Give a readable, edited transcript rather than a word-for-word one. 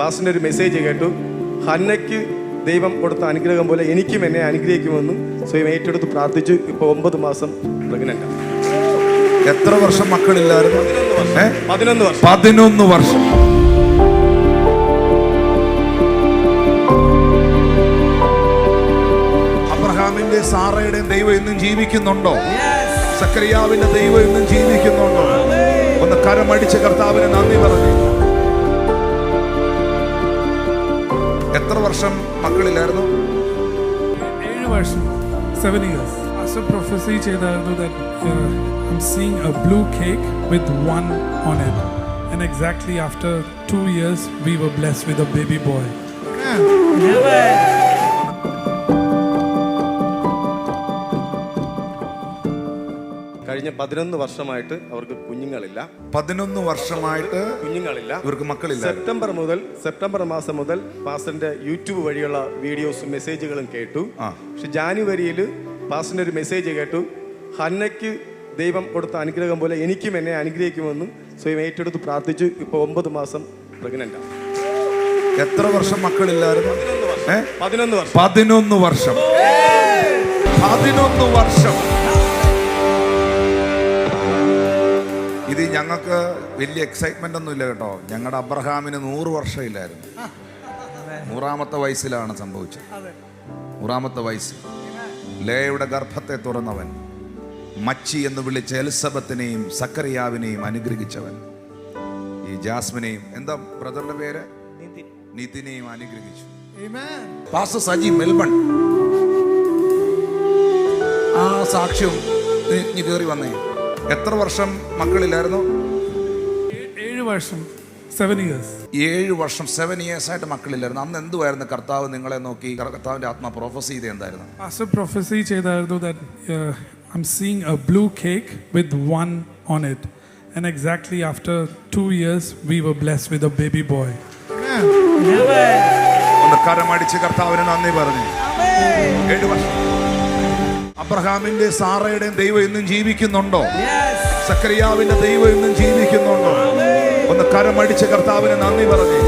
പാസ്റ്ററിൻ്റെ ഒരു മെസ്സേജ് കേട്ടു. ഹന്നയ്ക്ക് ദൈവം കൊടുത്ത അനുഗ്രഹം പോലെ എനിക്കും എന്നെ അനുഗ്രഹിക്കുമെന്നും സ്വയം ഏറ്റെടുത്ത് പ്രാർത്ഥിച്ചു. ഇപ്പോൾ 9 മാസം പ്രഗ്നന്റ്. എത്ര വർഷം മക്കളില്ലായിരുന്നു? 11 വർഷം. 11 വർഷം. അബ്രഹാമിന്റെ സാറയുടെയും ദൈവം ഇന്നും ജീവിക്കുന്നുണ്ടോ? സക്കറിയാവിന്റെ ദൈവം ഇന്നും ജീവിക്കുന്നുണ്ടോ? ഒന്ന് കരമടിച്ച് കർത്താവിന് നന്ദി പറഞ്ഞു. എത്ര വർഷം മക്കളില്ലായിരുന്നു? 7 വർഷം, 7 years. Pastor prophecy ചെയ്തായിരുന്നു that I'm seeing a blue cake with one on it, and exactly after 2 years we were blessed with a baby boy. കഴിഞ്ഞ 11 വർഷമായിട്ട് അവർക്ക് കുഞ്ഞുങ്ങളില്ല. 11 വർഷമായിട്ട് കുഞ്ഞുങ്ങളില്ല, ഇവർക്ക് മക്കളില്ല. സെപ്റ്റംബർ മാസം മുതൽ പാസ്റ്ററിന്റെ യൂട്യൂബ് വഴിയുള്ള വീഡിയോസും മെസ്സേജുകളും കേട്ടു. പക്ഷെ ജാനുവരിയിൽ പാസ്റ്ററിന്റെ ഒരു മെസ്സേജ് കേട്ടു. ഹന്നയ്ക്ക് ദൈവം കൊടുത്ത അനുഗ്രഹം പോലെ എനിക്കും എന്നെ അനുഗ്രഹിക്കുമെന്നും സ്വയം ഏറ്റെടുത്ത് പ്രാർത്ഥിച്ചു. ഇപ്പോൾ 9 മാസം പ്രഗ്നന്റ്. എത്ര വർഷം മക്കളില്ലായിരുന്നു? 11 വർഷം. 11 വർഷം. 11 വർഷം. ഇത് ഞങ്ങൾക്ക് വലിയ എക്സൈറ്റ്മെന്റ് ഒന്നും ഇല്ല കേട്ടോ. ഞങ്ങളുടെ അബ്രഹാമിന് 100 വർഷം ഇല്ലായിരുന്നു. 100ാമത്തെ വയസ്സിലാണ് സംഭവിച്ചത്. 100ാമത്തെ വയസ്സിൽ ലേയുടെ ഗർഭത്തെ തുറന്നവൻ, മച്ചി എന്ന് വിളിച്ച എലിസബത്തിനെയും സക്കറിയാവിനെയും അനുഗ്രഹിച്ചവൻ, ഈ ജാസ്മിനെയും, എന്താ ബ്രദറിന്റെ പേര്, നിതിനെയും അനുഗ്രഹിച്ചു. പാസ്റ്റർ സജി മെൽബൺ ആ സാക്ഷ്യം നീ കയറി വന്നേ. എത്ര വർഷം മക്കളില്ലായിരുന്നു? 7 വർഷം, 7 years. 7 വർഷം, 7 years ആയിട്ട് മക്കളില്ലായിരുന്നു. അന്ന് എന്തുവായിരുന്നു കർത്താവ് നിങ്ങളെ നോക്കി, കർത്താവിന്റെ ആത്മാ പ്രൊഫസി ചെയ്ത് എന്തായിരുന്നു? Pastor prophecy ചെയ്തായിരുന്നു that I'm seeing a blue cake with one on it, and exactly after 2 years we were blessed with a baby boy. ഒന്ന് കരമടിച്ച് കർത്താവിന് നന്ദി പറഞ്ഞു. 7 വർഷം. അബ്രഹാമിന്റെ സാറയുടെയും ദൈവം ഇന്നും ജീവിക്കുന്നുണ്ടോ? സക്കറിയാവിന്റെ ദൈവം ഇന്നും ജീവിക്കുന്നുണ്ടോ? ഒന്ന് കരമടിച്ച് കർത്താവിന് നന്ദി പറഞ്ഞു.